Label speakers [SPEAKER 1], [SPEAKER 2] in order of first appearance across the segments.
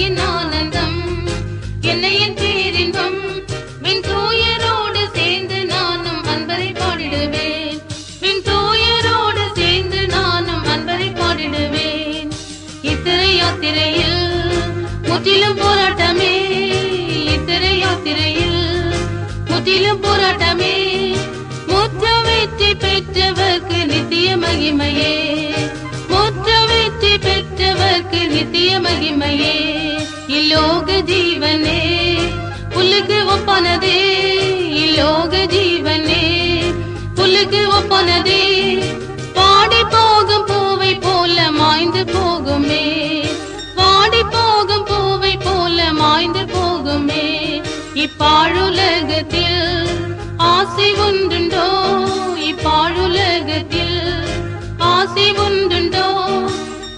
[SPEAKER 1] என் ஆனந்தம், என்னை என் பேரின்பம். விண் தூயரோடு சேர்ந்து நானும் அன்பரை பாடிடுவேன், விண் தூயரோடு சேர்ந்து நானும் அன்பரை பாடிடுவேன். இத்திரை யாத்திரையில் முற்றிலும் போராட்டமே, இத்திரை யாத்திரையில் முற்றிலும் போராட்டமே. முற்ற வெற்றி பெற்றவர்க்கு நித்திய மகிமையே, முற்ற வெற்றி பெற்றவர்க்கு நித்திய மகிமையே. இலோக ஜீவனே புல்லுக்கு ஒப்பானதே, இலோக ஜீவனே புல்லுக்கு ஒப்பானதே. பாடி போகும் பூவை போல மாய்ந்து போகுமே, பாடி போகும் பூவை போல மாய்ந்து போகுமே. இப்பாழுலகத்தில் ஆசை ஒன்றுண்டோ, இப்பாழுலகத்தில் ஆசை ஒன்றுண்டோ.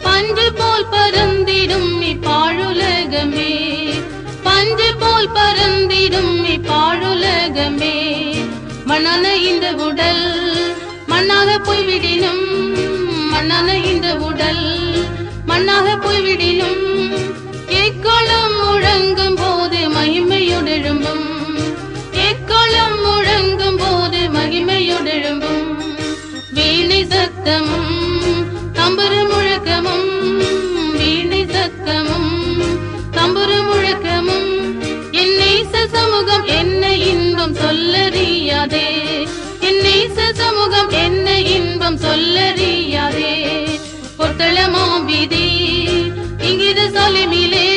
[SPEAKER 1] பஞ்சு போல் பறந்திடும் இப்பாழுலகமே, பஞ்சு போல் பறந்திடும் இப்பாழுலகமே. மண்ணான இந்த உடல் மண்ணாக போய்விடினும், மண்ணான இந்த உடல் மண்ணாக போய்விடினும். எக்காலம் முழங்கும் போது மகிமையுடெழும்பும், எக்காலம் முழங்கும் போது மகிமையுடெழும்பும். வீணை சத்தமும் தம்புரு முழக்கமும், வீணை சத்தமும் தம்புரு முழக்கமும். என்னை சமூகம் என்ன இன்பம் சொல்லறியாதே, என்னை சமூகம் என்ன இன்பம் சொல்லறியாதே. பொட்டளமாம் வீதி இங்கிது சாலிமிலே,